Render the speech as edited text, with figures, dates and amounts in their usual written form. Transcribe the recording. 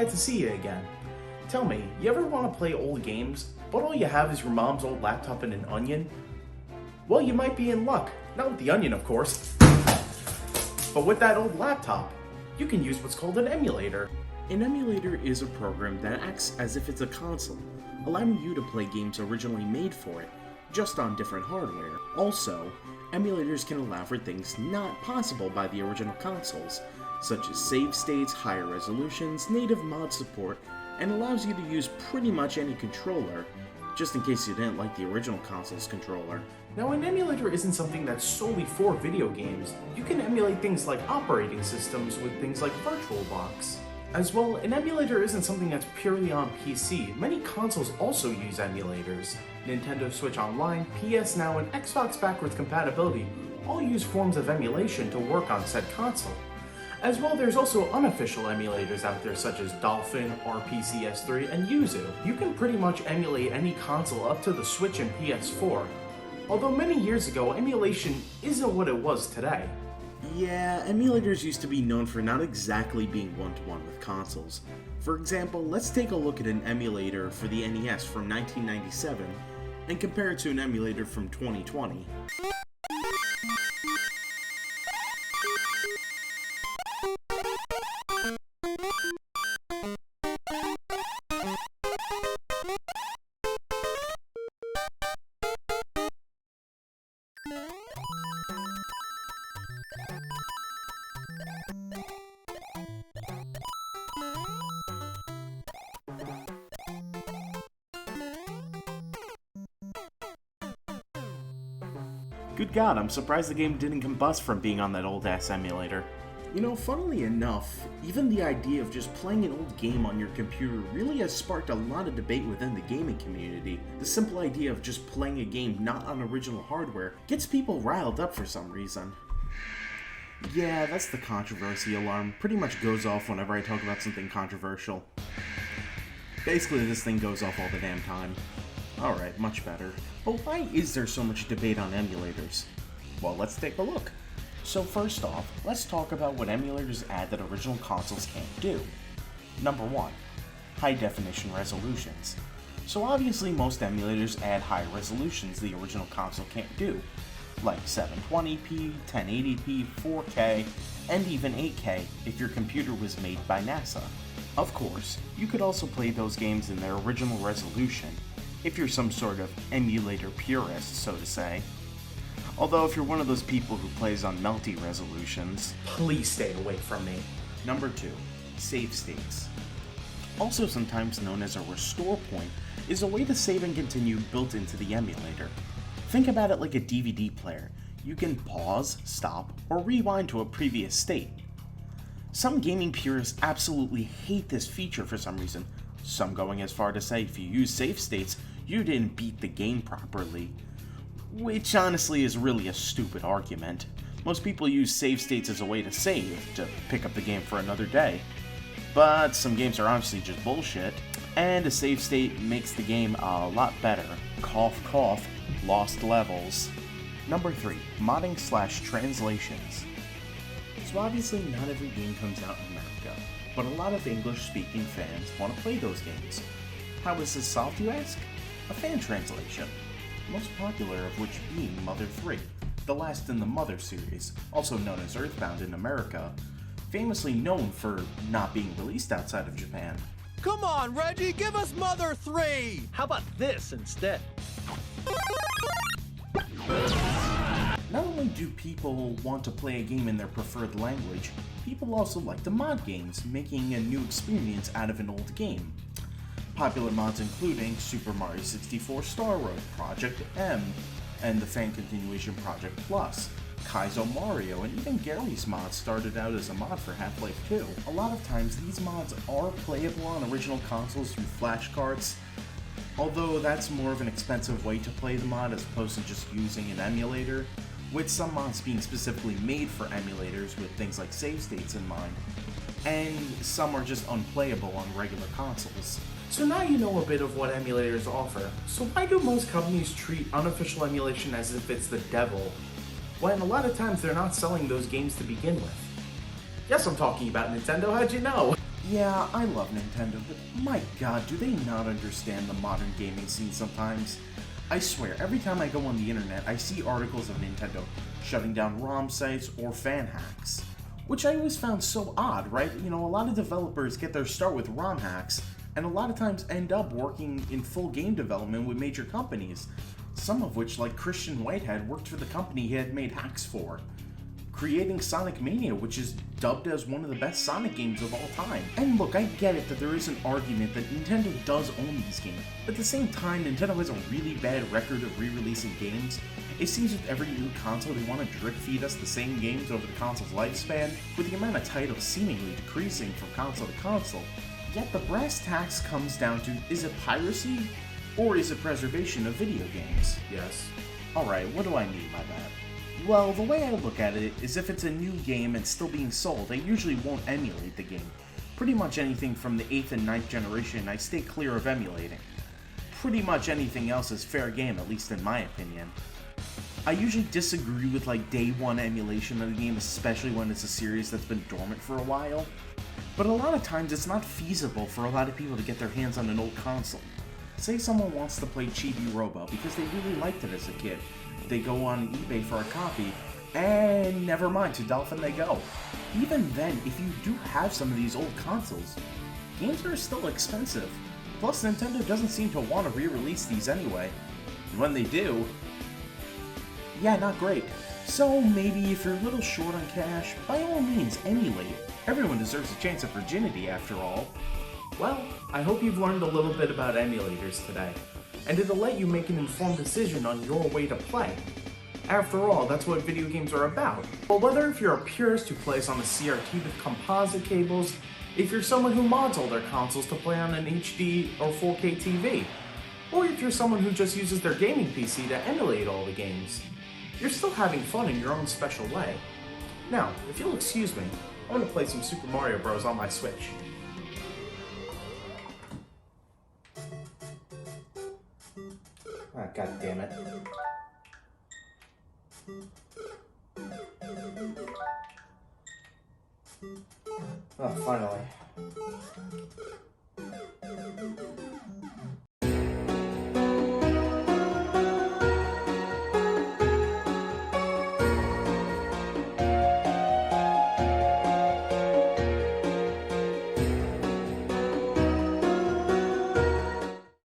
glad to see you again. Tell me, you ever want to play old games, but all you have is your mom's old laptop and an Onion? Well, you might be in luck. Not with the Onion, of course. But with that old laptop, you can use what's called an emulator. An emulator is a program that acts as if it's a console, allowing you to play games originally made for it, just on different hardware. Also, emulators can allow for things not possible by the original consoles, such as save states, higher resolutions, native mod support, and allows you to use pretty much any controller, just in case you didn't like the original console's controller. Now, an emulator isn't something that's solely for video games. You can emulate things like operating systems with things like VirtualBox. As well, an emulator isn't something that's purely on PC. Many consoles also use emulators. Nintendo Switch Online, PS Now, and Xbox backwards compatibility all use forms of emulation to work on said console. As well, there's also unofficial emulators out there such as Dolphin, RPCS3, and Yuzu. You can pretty much emulate any console up to the Switch and PS4. Although many years ago, emulation isn't what it was today. Yeah, emulators used to be known for not exactly being one-to-one with consoles. For example, let's take a look at an emulator for the NES from 1997 and compare it to an emulator from 2020. Good God, I'm surprised the game didn't combust from being on that old-ass emulator. You know, funnily enough, even the idea of just playing an old game on your computer really has sparked a lot of debate within the gaming community. The simple idea of just playing a game not on original hardware gets people riled up for some reason. Yeah, that's the controversy alarm. Pretty much goes off whenever I talk about something controversial. Basically, this thing goes off all the damn time. Alright, much better. But why is there so much debate on emulators? Well, let's take a look. So first off, let's talk about what emulators add that original consoles can't do. Number 1. High definition resolutions. So obviously most emulators add high resolutions the original console can't do, like 720p, 1080p, 4K, and even 8K if your computer was made by NASA. Of course, you could also play those games in their original resolution, if you're some sort of emulator purist, so to say. Although if you're one of those people who plays on melty resolutions, please stay away from me. Number 2. Save states. Also sometimes known as a restore point, is a way to save and continue built into the emulator. Think about it like a DVD player. You can pause, stop, or rewind to a previous state. Some gaming purists absolutely hate this feature for some reason, some going as far to say if you use save states, you didn't beat the game properly. Which honestly is really a stupid argument. Most people use save states as a way to save, to pick up the game for another day. But some games are honestly just bullshit, and a save state makes the game a lot better. Cough cough, lost levels. Number 3. Modding/translations. So obviously not every game comes out in America, but a lot of English-speaking fans want to play those games. How is this solved, you ask? A fan translation, most popular of which being Mother 3, the last in the Mother series, also known as Earthbound in America, famously known for not being released outside of Japan. Come on, Reggie, give us Mother 3! How about this instead? Not only do people want to play a game in their preferred language, people also like to mod games, making a new experience out of an old game. Popular mods including Super Mario 64 Star Road, Project M, and the fan continuation Project Plus. Kaizo Mario and even Gary's mod started out as a mod for Half-Life 2. A lot of times these mods are playable on original consoles through flashcards, although that's more of an expensive way to play the mod as opposed to just using an emulator, with some mods being specifically made for emulators with things like save states in mind, and some are just unplayable on regular consoles. So now you know a bit of what emulators offer. So why do most companies treat unofficial emulation as if it's the devil, when a lot of times they're not selling those games to begin with? Yes, I'm talking about Nintendo, how'd you know? Yeah, I love Nintendo, but my god, do they not understand the modern gaming scene sometimes? I swear, every time I go on the internet, I see articles of Nintendo shutting down ROM sites or fan hacks. Which I always found so odd, right? You know, a lot of developers get their start with ROM hacks, and a lot of times end up working in full game development with major companies. Some of which, like Christian Whitehead, worked for the company he had made hacks for, creating Sonic Mania, which is dubbed as one of the best Sonic games of all time. And look, I get it that there is an argument that Nintendo does own these games, but at the same time, Nintendo has a really bad record of re-releasing games. It seems with every new console they want to drip feed us the same games over the console's lifespan, with the amount of titles seemingly decreasing from console to console. Yet the brass tacks comes down to, is it piracy, or is it preservation of video games? Yes. Alright, what do I mean by that? Well, the way I look at it is if it's a new game and still being sold, I usually won't emulate the game. Pretty much anything from the 8th and 9th generation I stay clear of emulating. Pretty much anything else is fair game, at least in my opinion. I usually disagree with like day one emulation of the game, especially when it's a series that's been dormant for a while. But a lot of times it's not feasible for a lot of people to get their hands on an old console. Say someone wants to play Chibi Robo because they really liked it as a kid. They go on eBay for a copy, and never mind, to Dolphin they go. Even then, if you do have some of these old consoles, games are still expensive. Plus, Nintendo doesn't seem to want to re-release these anyway. And when they do, yeah, not great. So maybe if you're a little short on cash, by all means, emulate. Everyone deserves a chance at virginity, after all. Well, I hope you've learned a little bit about emulators today, and it'll let you make an informed decision on your way to play. After all, that's what video games are about. But whether if you're a purist who plays on a CRT with composite cables, if you're someone who mods all their consoles to play on an HD or 4K TV, or if you're someone who just uses their gaming PC to emulate all the games, you're still having fun in your own special way. Now, if you'll excuse me, I'm gonna play some Super Mario Bros. On my Switch. Ah, god damn it.